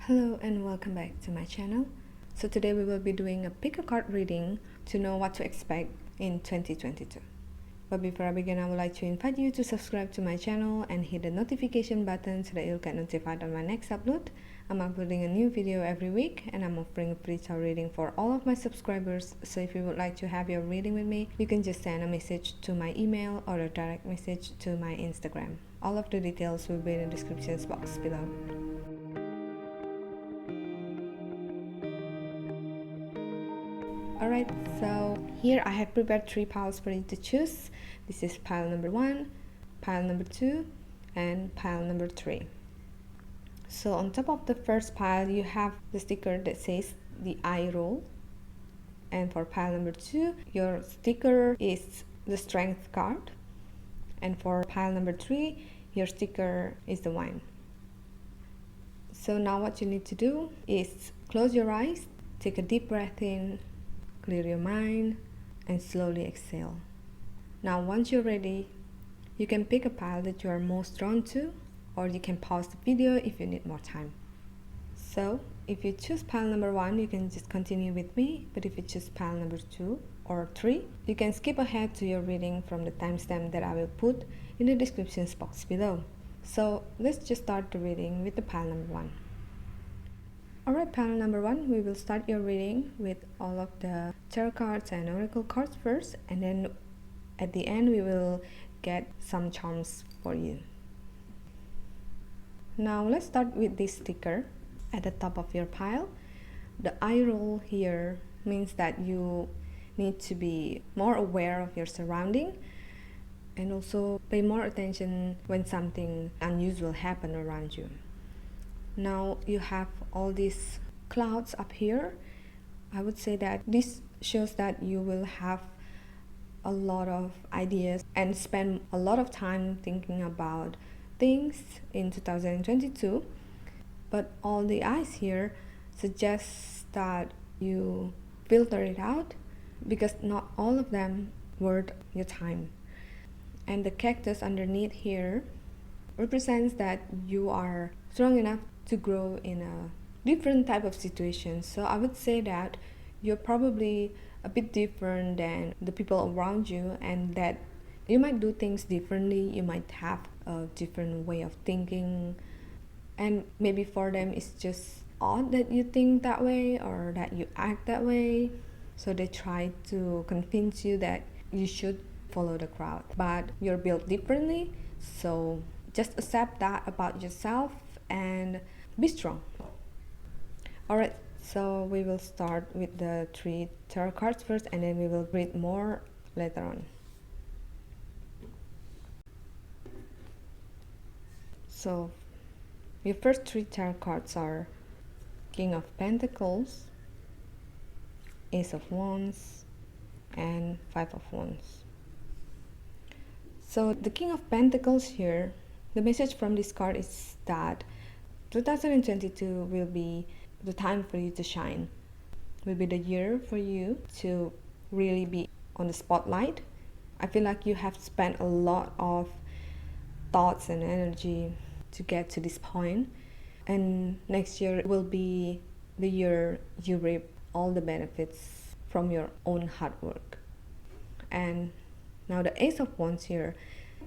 Hello and welcome back to my channel. So today we will be doing a pick a card reading to know what to expect in 2022. But before I begin, I would like to invite you to subscribe to my channel and hit the notification button so that you'll get notified on my next upload. I'm uploading a new video every week and I'm offering a free tarot reading for all of my subscribers. So if you would like to have your reading with me, you can just send a message to my email or a direct message to my Instagram. All of the details will be in the description box below. Alright, so here I have prepared 3 piles for you to choose. This is pile number 1, pile number 2, and pile number 3. So on top of the first pile, you have the sticker that says the eye roll. And for pile number 2, your sticker is the strength card. And for pile number 3, your sticker is the wine. So now what you need to do is close your eyes, take a deep breath in, clear your mind, and slowly exhale. Now once you're ready, you can pick a pile that you are most drawn to, or you can pause the video if you need more time. So if you choose pile number 1, you can just continue with me, but if you choose pile number 2 or 3, you can skip ahead to your reading from the timestamp that I will put in the description box below. So let's just start the reading with the pile number 1. Alright, pile number 1, we will start your reading with all of the tarot cards and oracle cards first, and then at the end we will get some charms for you. Now let's start with this sticker at the top of your pile. The eye roll here means that you need to be more aware of your surrounding and also pay more attention when something unusual happens around you. Now you have all these clouds up here. I would say that this shows that you will have a lot of ideas and spend a lot of time thinking about things in 2022. But all the eyes here suggests that you filter it out because not all of them worth your time. And the cactus underneath here represents that you are strong enough to grow in a different type of situation. So I would say that you're probably a bit different than the people around you, and that you might do things differently. You might have a different way of thinking, and maybe for them it's just odd that you think that way or that you act that way. So they try to convince you that you should follow the crowd, but you're built differently. So just accept that about yourself and be strong. Alright, so we will start with the 3 tarot cards first, and then we will read more later on. So your first 3 tarot cards are King of Pentacles, Ace of Wands, and 5 of Wands. So the King of Pentacles here, the message from this card is that 2022 will be the time for you to shine, will be the year for you to really be on the spotlight. I feel like you have spent a lot of thoughts and energy to get to this point, and next year will be the year you reap all the benefits from your own hard work. And now the Ace of Wands here,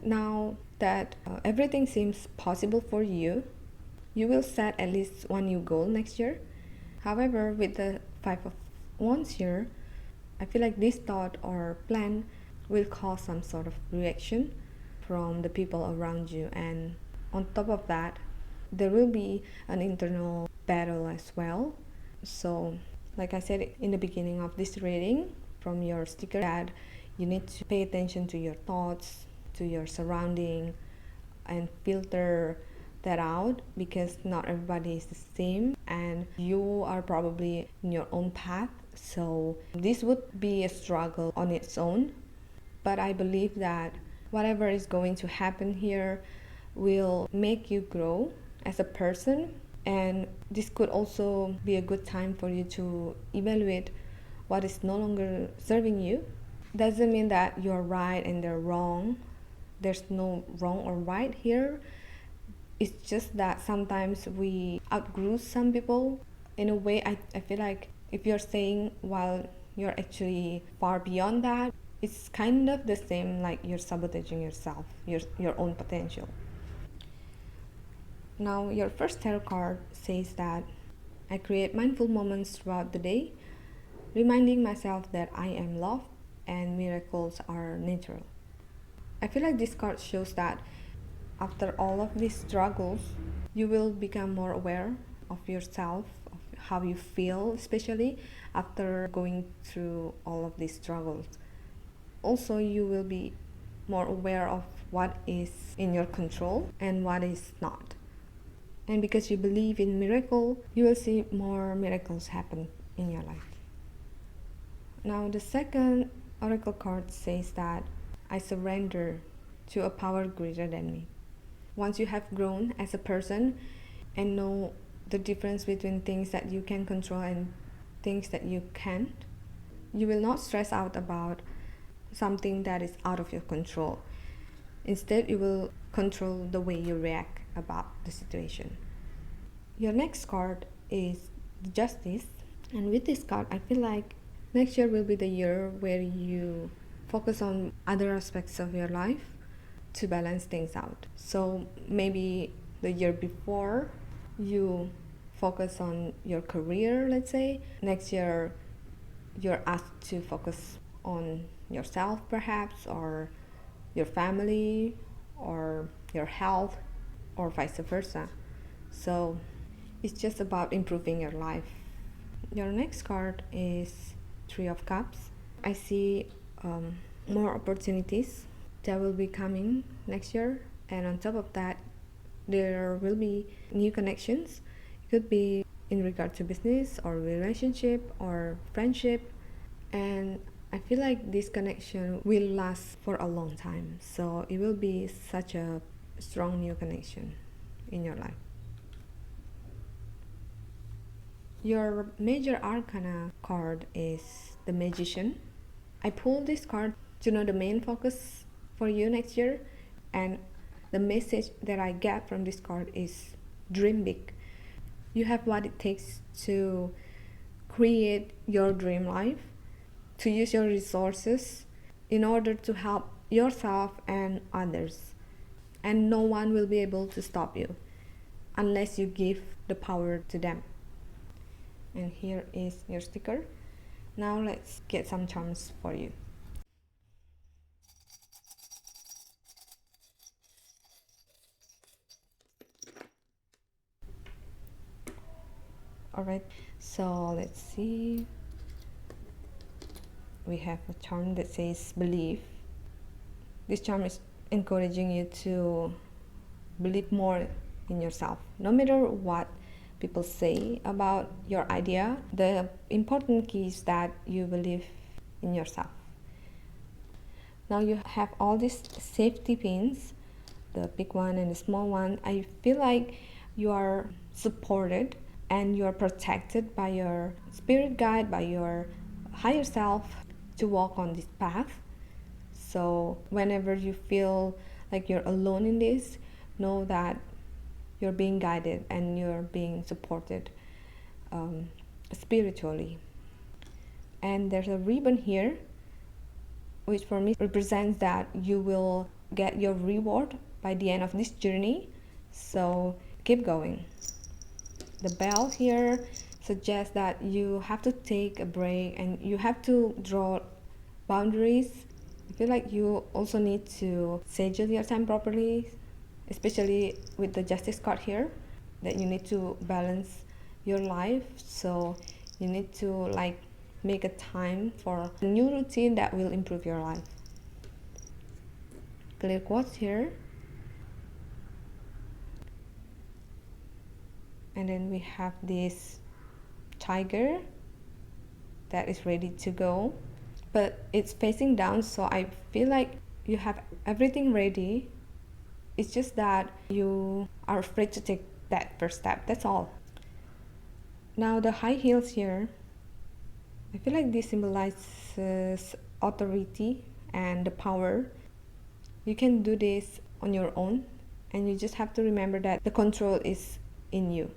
now that everything seems possible for you, you will set at least one new goal next year. However, with the 5 of Wands here, I feel like this thought or plan will cause some sort of reaction from the people around you. And on top of that, there will be an internal battle as well. So, like I said in the beginning of this reading, from your sticker, that you need to pay attention to your thoughts, to your surrounding, and filter that out, because not everybody is the same and you are probably in your own path. So this would be a struggle on its own, but I believe that whatever is going to happen here will make you grow as a person, and this could also be a good time for you to evaluate what is no longer serving you. Doesn't mean that you're right and they're wrong. There's no wrong or right here. It's just that sometimes we outgrow some people. In a way, I feel like if you're saying while you're actually far beyond that, it's kind of the same like you're sabotaging yourself, your own potential. Now, your first tarot card says that I create mindful moments throughout the day, reminding myself that I am loved and miracles are natural. I feel like this card shows that after all of these struggles, you will become more aware of yourself, of how you feel, especially after going through all of these struggles. Also, you will be more aware of what is in your control and what is not. And because you believe in miracle, you will see more miracles happen in your life. Now, the second oracle card says that I surrender to a power greater than me. Once you have grown as a person and know the difference between things that you can control and things that you can't, you will not stress out about something that is out of your control. Instead, you will control the way you react about the situation. Your next card is the Justice, and with this card, I feel like next year will be the year where you focus on other aspects of your life to balance things out. So maybe the year before you focus on your career, let's say. Next year you're asked to focus on yourself perhaps, or your family, or your health, or vice versa. So it's just about improving your life. Your next card is Three of Cups. I see more opportunities that will be coming next year, and on top of that there will be new connections. It could be in regard to business or relationship or friendship, and I feel like this connection will last for a long time, so it will be such a strong new connection in your life. Your major arcana card is the Magician. I pulled this card to know the main focus for you next year, and the message that I get from this card is dream big. You have what it takes to create your dream life, to use your resources in order to help yourself and others. And no one will be able to stop you unless you give the power to them. And here is your sticker. Now let's get some charms for you. Alright, so let's see. We have a charm that says believe. This charm is encouraging you to believe more in yourself. No matter what people say about your idea, the important key is that you believe in yourself. Now you have all these safety pins, the big one and the small one. I feel like you are supported and you are protected by your spirit guide, by your higher self, to walk on this path. So whenever you feel like you're alone in this, know that you're being guided and you're being supported spiritually. And there's a ribbon here, which for me represents that you will get your reward by the end of this journey. So keep going. The bell here suggests that you have to take a break and you have to draw boundaries. I feel like you also need to schedule your time properly, especially with the Justice card here, that you need to balance your life. So you need to like make a time for a new routine that will improve your life. Clear quotes here. And then we have this tiger that is ready to go, but it's facing down, so I feel like you have everything ready. It's just that you are afraid to take that first step, that's all. Now the high heels here, I feel like this symbolizes authority and the power. You can do this on your own. And you just have to remember that the control is in you.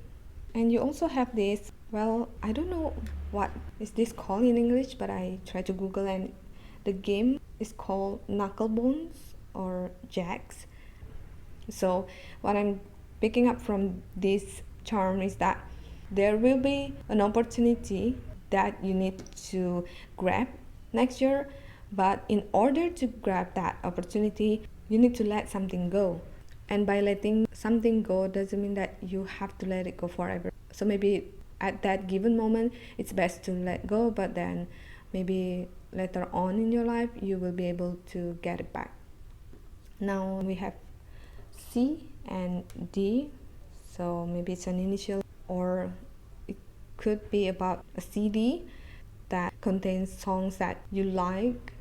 And you also have this, well, I don't know what is this called in English, but I tried to Google, and the game is called knucklebones or jacks. So what I'm picking up from this charm is that there will be an opportunity that you need to grab next year, but in order to grab that opportunity, you need to let something go. And by letting something go doesn't mean that you have to let it go forever. So maybe at that given moment, it's best to let go, but then maybe later on in your life, you will be able to get it back. Now we have C and D, so maybe it's an initial, or it could be about a CD that contains songs that you like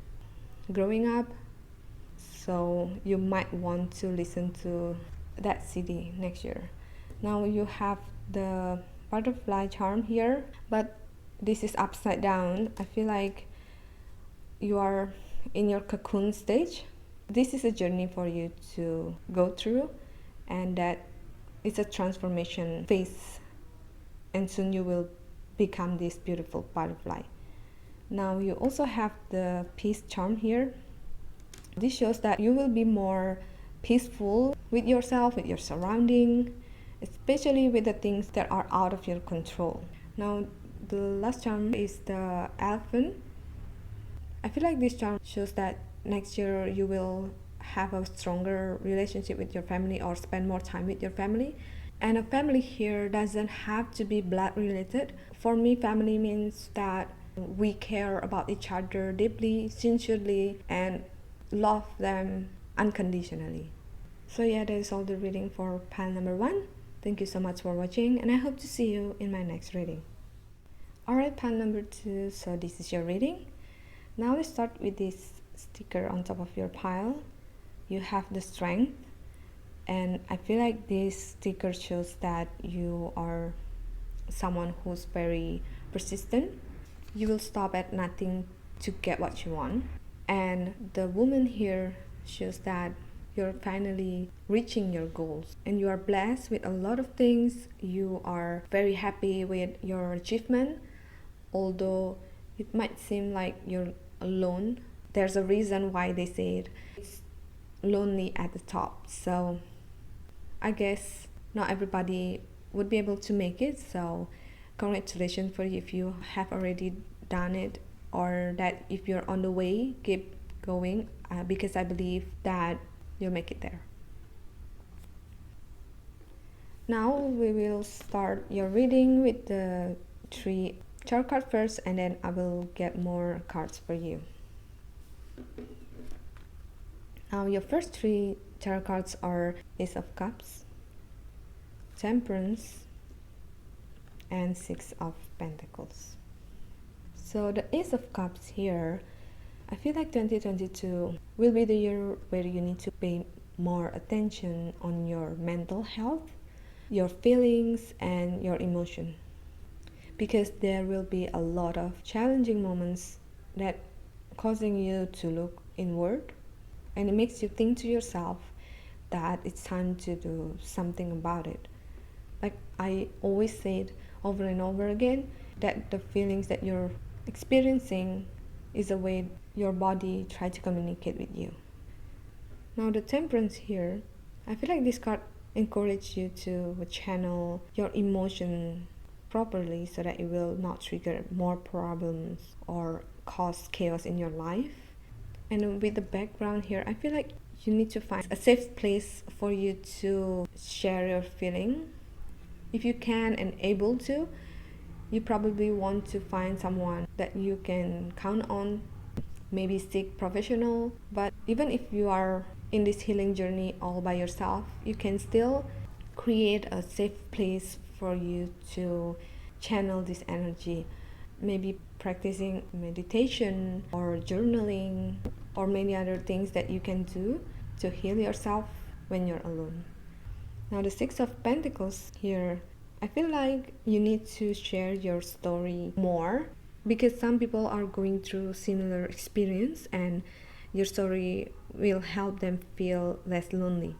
growing up, so you might want to listen to that CD next year. Now you have the butterfly charm here, but this is upside down. I feel like you are in your cocoon stage. This is a journey for you to go through, and that it's a transformation phase, and soon you will become this beautiful butterfly. Now you also have the peace charm here. This shows that you will be more peaceful with yourself, with your surrounding, especially with the things that are out of your control. Now the last charm is the elephant. I feel like this charm shows that next year you will have a stronger relationship with your family or spend more time with your family. And a family here doesn't have to be blood related. For me, family means that we care about each other deeply, sincerely, and love them unconditionally. So yeah, that is all the reading for pile number 1. Thank you so much for watching, and I hope to see you in my next reading. Alright, pile number 2, so this is your reading. Now let's start with this sticker on top of your pile. You have the strength, and I feel like this sticker shows that you are someone who's very persistent. You will stop at nothing to get what you want. And the woman here shows that you're finally reaching your goals, and you are blessed with a lot of things. You are very happy with your achievement, although it might seem like you're alone. There's a reason why they say it's lonely at the top. So I guess not everybody would be able to make it. So congratulations for you if you have already done it, or that if you're on the way, keep going, because I believe that you'll make it there. Now we will start your reading with the 3 tarot cards first, and then I will get more cards for you. Now your first 3 tarot cards are Ace of Cups, Temperance, and 6 of Pentacles. So the Ace of Cups here, I feel like 2022 will be the year where you need to pay more attention on your mental health, your feelings, and your emotion, because there will be a lot of challenging moments that causing you to look inward, and it makes you think to yourself that it's time to do something about it. Like I always said over and over again, that the feelings that you're experiencing is a way your body tries to communicate with you. Now the Temperance here, I feel like this card encourages you to channel your emotion properly so that it will not trigger more problems or cause chaos in your life. And with the background here, I feel like you need to find a safe place for you to share your feeling. If you can and able to, you probably want to find someone that you can count on, maybe seek professional. But even if you are in this healing journey all by yourself, you can still create a safe place for you to channel this energy. Maybe practicing meditation or journaling or many other things that you can do to heal yourself when you're alone. Now the 6 of Pentacles here, I feel like you need to share your story more, because some people are going through similar experience, and your story will help them feel less lonely.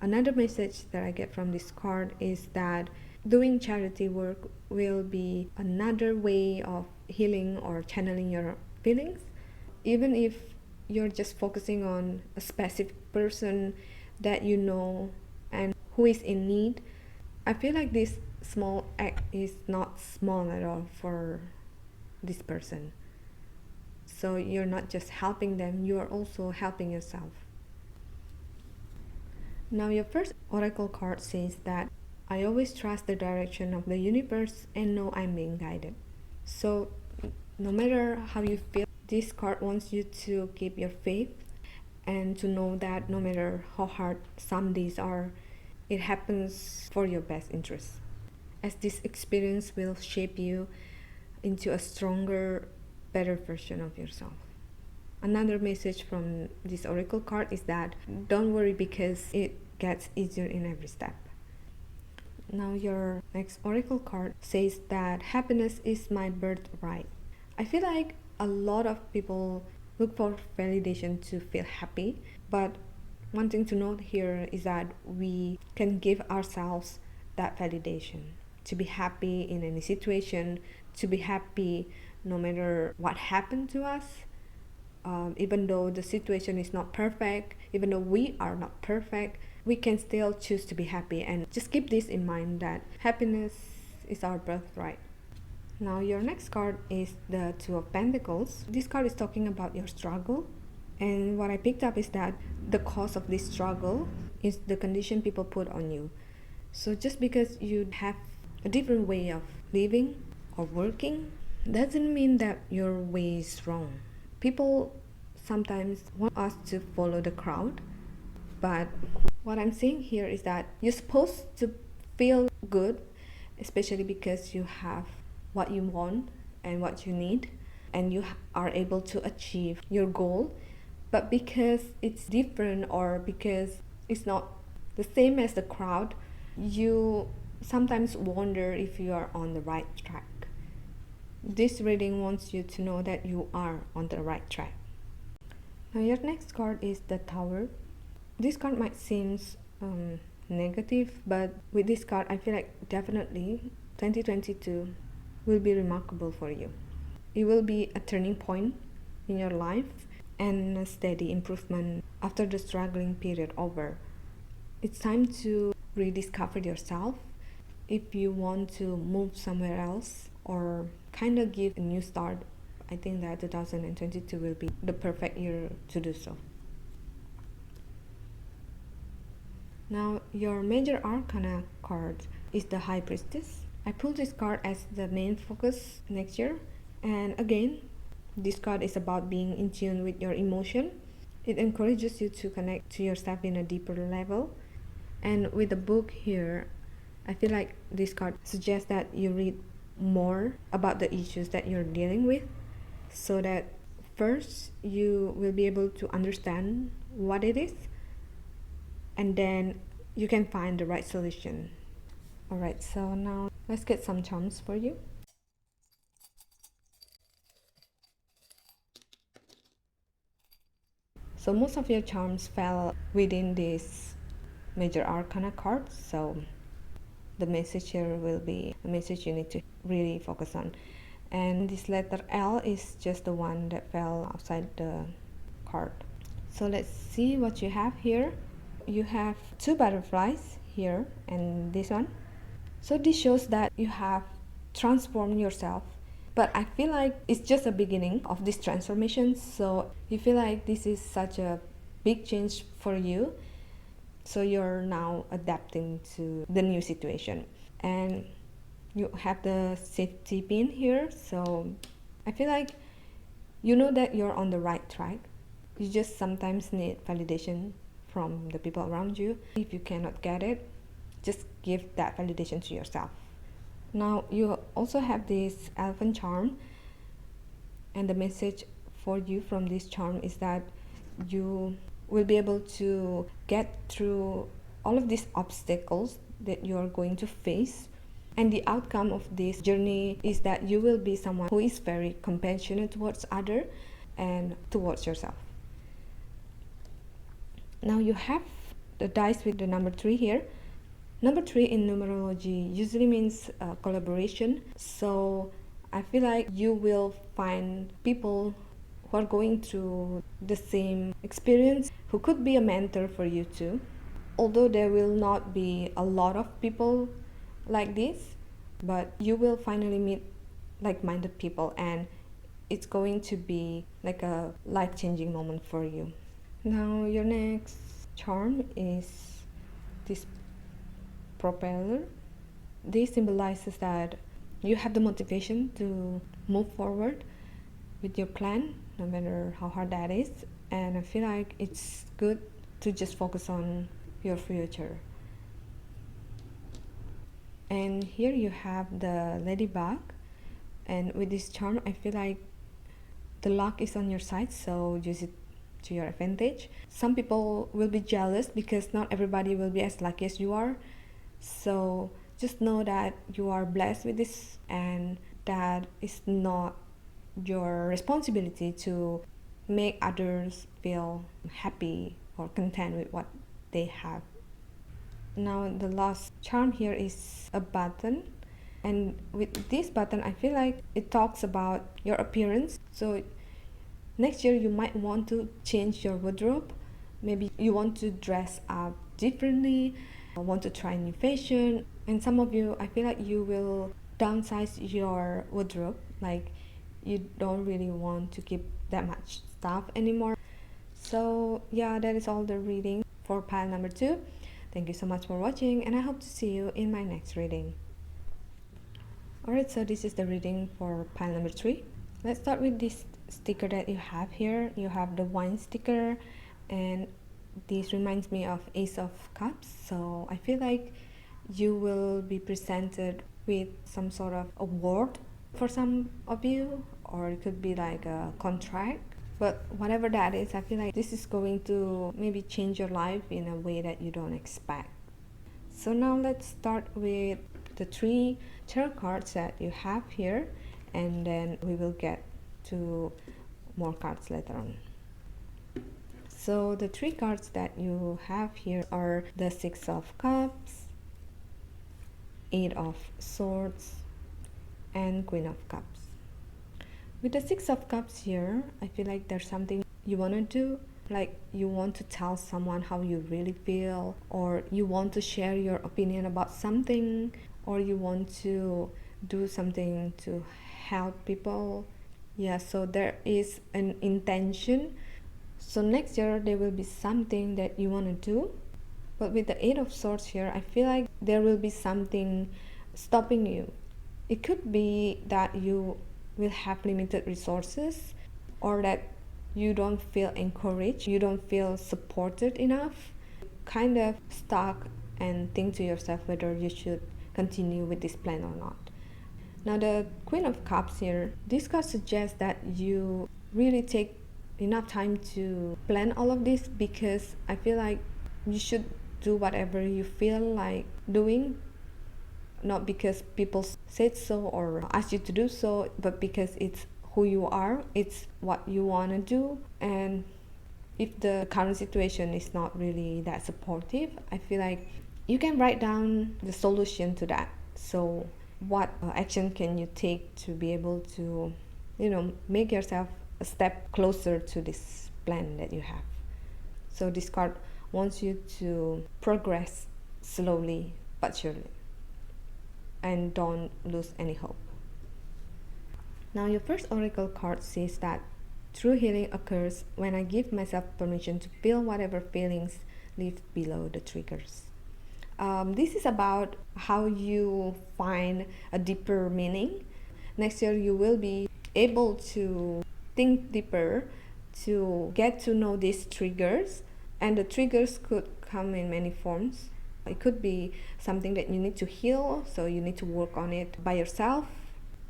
Another message that I get from this card is that doing charity work will be another way of healing or channeling your feelings. Even if you're just focusing on a specific person that you know and who is in need, I feel like this small act is not small at all for this person. So you're not just helping them, you are also helping yourself. Now, your first oracle card says that I always trust the direction of the universe and know I'm being guided. So, no matter how you feel, this card wants you to keep your faith and to know that no matter how hard some days are, it happens for your best interest. As this experience will shape you into a stronger, better version of yourself. Another message from this oracle card is that don't worry because it gets easier in every step. Now your next oracle card says that happiness is my birthright. I feel like a lot of people look for validation to feel happy, but one thing to note here is that we can give ourselves that validation to be happy in any situation, to be happy no matter what happened to us. Even though the situation is not perfect, even though we are not perfect, we can still choose to be happy. And just keep this in mind that happiness is our birthright. Now your next card is the Two of Pentacles. This card is talking about your struggle. And what I picked up is that the cause of this struggle is the condition people put on you. So just because you have a different way of living or working doesn't mean that your way is wrong. People sometimes want us to follow the crowd, but what I'm saying here is that you're supposed to feel good, especially because you have what you want and what you need, and you are able to achieve your goal. But because it's different or because it's not the same as the crowd, you sometimes wonder if you are on the right track. This reading wants you to know that you are on the right track. Now your next card is the Tower. This card might seem negative, but with this card I feel like definitely 2022 will be remarkable for you. It will be a turning point in your life and a steady improvement after the struggling period over. It's time to rediscover yourself. If you want to move somewhere else or kind of give a new start, I think that 2022 will be the perfect year to do so. Now your major arcana card is the High Priestess. I pulled this card as the main focus next year, and again this card is about being in tune with your emotion. It encourages you to connect to yourself in a deeper level. And with the book here, I feel like this card suggests that you read more about the issues that you're dealing with, so that first you will be able to understand what it is, and then you can find the right solution. Alright, so now let's get some charms for you. So most of your charms fell within this major arcana card, so the message here will be a message you need to really focus on. And this letter L is just the one that fell outside the card. So let's see what you have here. You have two butterflies here and this one. So this shows that you have transformed yourself, but I feel like it's just a beginning of this transformation. So you feel like this is such a big change for you, so you're now adapting to the new situation. And you have the safety pin here, so I feel like you know that you're on the right track. You just sometimes need validation from the people around you. If you cannot get it, just give that validation to yourself. Now you also have this elephant charm, and the message for you from this charm is that you will be able to get through all of these obstacles that you are going to face. And the outcome of this journey is that you will be someone who is very compassionate towards others and towards yourself. Now you have the dice with the number 3 here. Number 3 in numerology usually means collaboration. So I feel like you will find people who are going through the same experience, who could be a mentor for you too. Although there will not be a lot of people like this, but you will finally meet like-minded people, and it's going to be like a life-changing moment for you. Now your next charm is this propeller. This symbolizes that you have the motivation to move forward with your plan, no matter how hard that is. And I feel like it's good to just focus on your future. And here you have the ladybug, and with this charm I feel like the luck is on your side, so use it to your advantage. Some people will be jealous because not everybody will be as lucky as you are, so just know that you are blessed with this, and that it's not your responsibility to make others feel happy or content with what they have. Now the last charm here is a button, and with this button I feel like it talks about your appearance. So next year you might want to change your wardrobe. Maybe you want to dress up differently, want to try new fashion, and some of you, I feel like you will downsize your wardrobe, like you don't really want to keep that much stuff anymore. So yeah, that is all the reading for pile number 2. Thank you so much for watching, and I hope to see you in my next reading. Alright, so this is the reading for pile number 3. Let's start with this sticker that you have here. You have the wine sticker, and this reminds me of Ace of Cups. So I feel like you will be presented with some sort of award for some of you, or it could be like a contract. But whatever that is, I feel like this is going to maybe change your life in a way that you don't expect. So now let's start with the 3 tarot cards that you have here, and then we will get to more cards later on. So the 3 cards that you have here are the 6 of Cups, 8 of Swords, and Queen of Cups. With the 6 of Cups here, I feel like there's something you want to do, like you want to tell someone how you really feel, or you want to share your opinion about something, or you want to do something to help people. Yeah, so there is an intention. So next year there will be something that you want to do. But with the 8 of Swords here, I feel like there will be something stopping you. It could be that you will have limited resources, or that you don't feel encouraged, you don't feel supported enough, kind of stuck and think to yourself whether you should continue with this plan or not. Now the Queen of Cups here, this card suggests that you really take enough time to plan all of this, because I feel like you should do whatever you feel like doing, not because people said so or asked you to do so, but because it's who you are, it's what you want to do. And if the current situation is not really that supportive, I feel like you can write down the solution to that. So what action can you take to be able to, make yourself a step closer to this plan that you have. So this card wants you to progress slowly but surely, and don't lose any hope. Now your first oracle card says that true healing occurs when I give myself permission to feel whatever feelings live below the triggers. This is about how you find a deeper meaning. Next year you will be able to think deeper, to get to know these triggers, and the triggers could come in many forms. It could be something that you need to heal, so you need to work on it by yourself,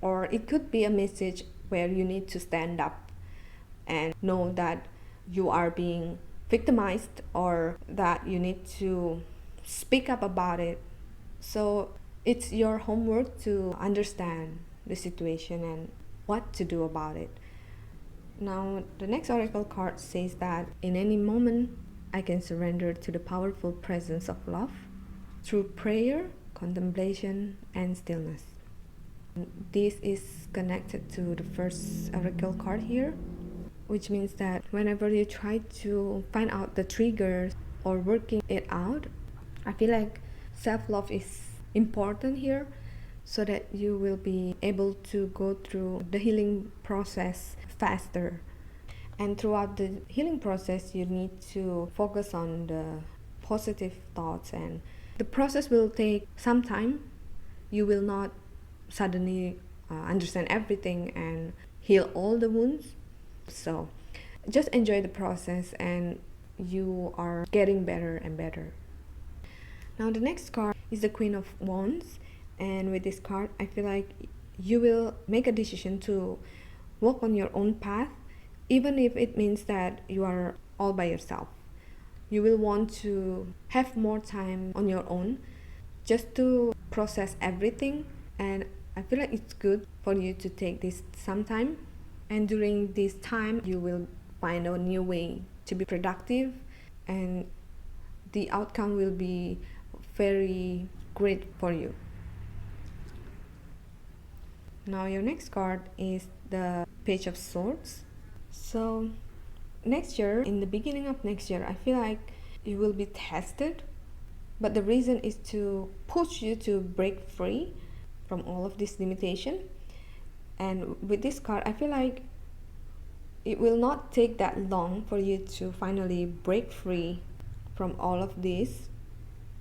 or it could be a message where you need to stand up and know that you are being victimized, or that you need to speak up about it. So it's your homework to understand the situation and what to do about it. Now the next oracle card says that in any moment I can surrender to the powerful presence of love through prayer, contemplation, and stillness. This is connected to the first oracle card here, which means that whenever you try to find out the triggers or working it out, I feel like self-love is important here so that you will be able to go through the healing process faster. And throughout the healing process, you need to focus on the positive thoughts, and the process will take some time. You will not suddenly understand everything and heal all the wounds. So just enjoy the process and you are getting better and better. Now the next card is the Queen of Wands, and with this card I feel like you will make a decision to walk on your own path, even if it means that you are all by yourself. You will want to have more time on your own just to process everything, and I feel like it's good for you to take this some time, and during this time you will find a new way to be productive, and the outcome will be very great for you. Now your next card is the Page of Swords. So next year, in the beginning of next year, I feel like you will be tested, but the reason is to push you to break free from all of this limitation. And with this card, I feel like it will not take that long for you to finally break free from all of this,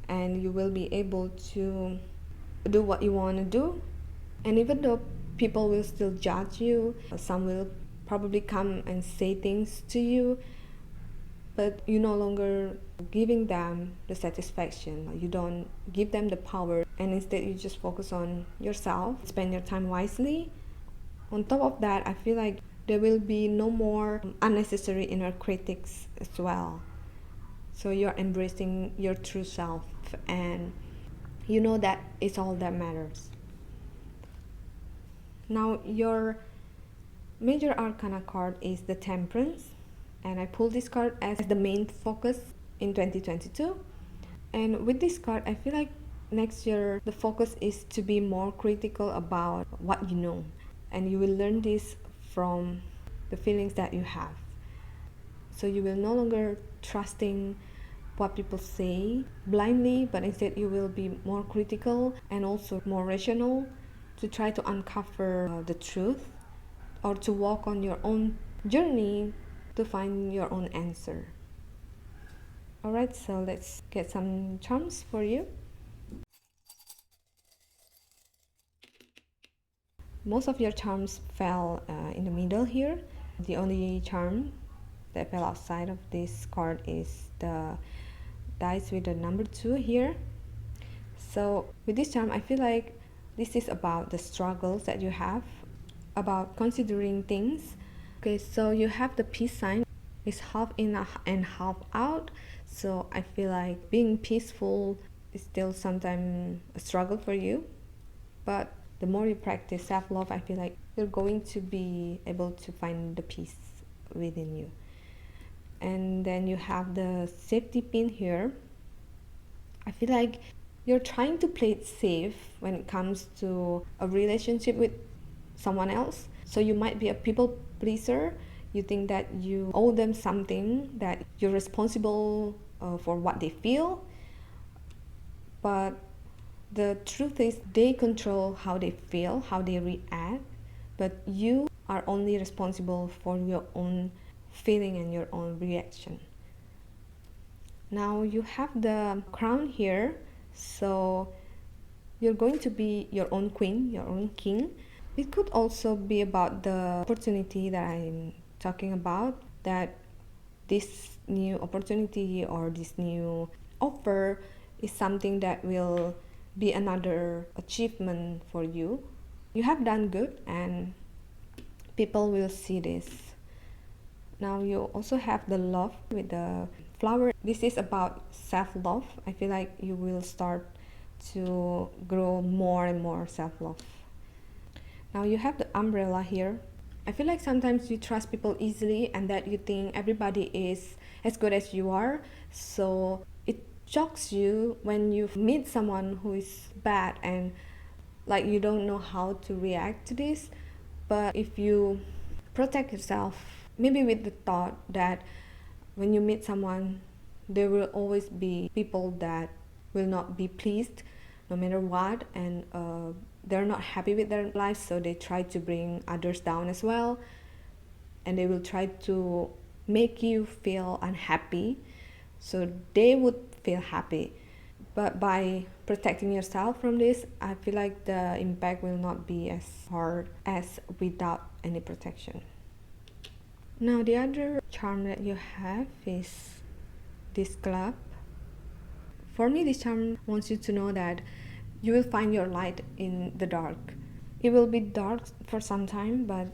and you will be able to do what you want to do. And even though people will still judge you, some will probably come and say things to you, but you no longer giving them the satisfaction. You don't give them the power, and instead you just focus on yourself, spend your time wisely. On top of that, I feel like there will be no more unnecessary inner critics as well. So you're embracing your true self, and you know that it's all that matters. Now your major arcana card is the Temperance, and I pulled this card as the main focus in 2022. And with this card, I feel like next year the focus is to be more critical about what you know, and you will learn this from the feelings that you have. So you will no longer trusting what people say blindly, but instead you will be more critical and also more rational to try to uncover the truth, or to walk on your own journey to find your own answer. Alright, so let's get some charms for you. Most of your charms fell in the middle here. The only charm that fell outside of this card is the dice with the number 2 here. So with this charm, I feel like this is about the struggles that you have, about considering things. Okay, so you have the peace sign. It's half in and half out. So I feel like being peaceful is still sometimes a struggle for you. But the more you practice self-love, I feel like you're going to be able to find the peace within you. And then you have the safety pin here. I feel like you're trying to play it safe when it comes to a relationship with someone else. So you might be a people pleaser. You think that you owe them something, that you're responsible for what they feel. But the truth is they control how they feel, how they react, but you are only responsible for your own feeling and your own reaction. Now you have the crown here, so you're going to be your own queen, your own king. It could also be about the opportunity that I'm talking about, that this new opportunity or this new offer is something that will be another achievement for you. You have done good and people will see this. Now you also have the love with the flower. This is about self-love. I feel like you will start to grow more and more self-love. Now you have the umbrella here. I feel like sometimes you trust people easily and that you think everybody is as good as you are. So it shocks you when you meet someone who is bad, and like you don't know how to react to this. But if you protect yourself, maybe with the thought that when you meet someone, there will always be people that will not be pleased no matter what, and they're not happy with their life, so they try to bring others down as well, and they will try to make you feel unhappy so they would feel happy. But by protecting yourself from this, I feel like the impact will not be as hard as without any protection. Now the other charm that you have is this club. For me, this charm wants you to know that you will find your light in the dark. It will be dark for some time, but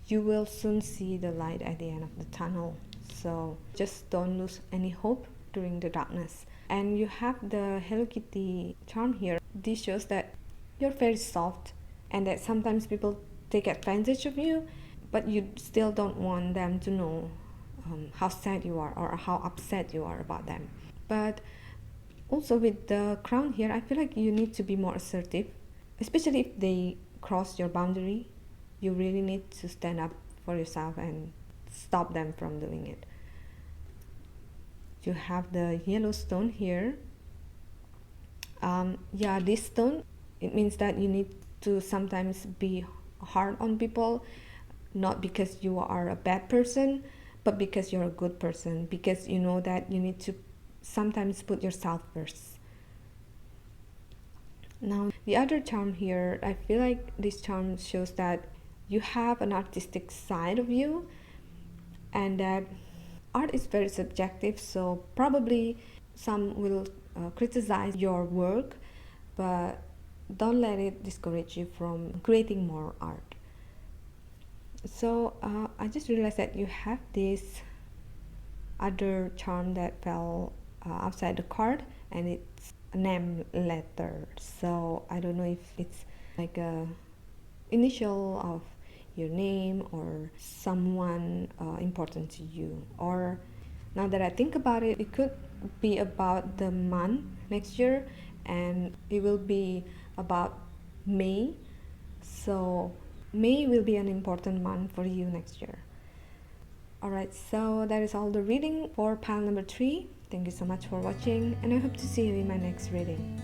you will soon see the light at the end of the tunnel. So just don't lose any hope during the darkness. And you have the Hello Kitty charm here. This shows that you're very soft, and that sometimes people take advantage of you, but you still don't want them to know how sad you are or how upset you are about them. But also with the crown here, I feel like you need to be more assertive, especially if they cross your boundary. You really need to stand up for yourself and stop them from doing it. You have the yellow stone here. Yeah, this stone, it means that you need to sometimes be hard on people, not because you are a bad person, but because you're a good person, because you know that you need to sometimes put yourself first. Now the other charm here, I feel like this charm shows that you have an artistic side of you, and that art is very subjective, so probably some will criticize your work, but don't let it discourage you from creating more art. So I just realized that you have this other charm that fell outside the card, and it's a name letter. So I don't know if it's like a initial of your name or someone important to you. Or now that I think about it, it could be about the month next year, and it will be about May. So May will be an important month for you next year. Alright, so that is all the reading for pile number 3. Thank you so much for watching, and I hope to see you in my next reading.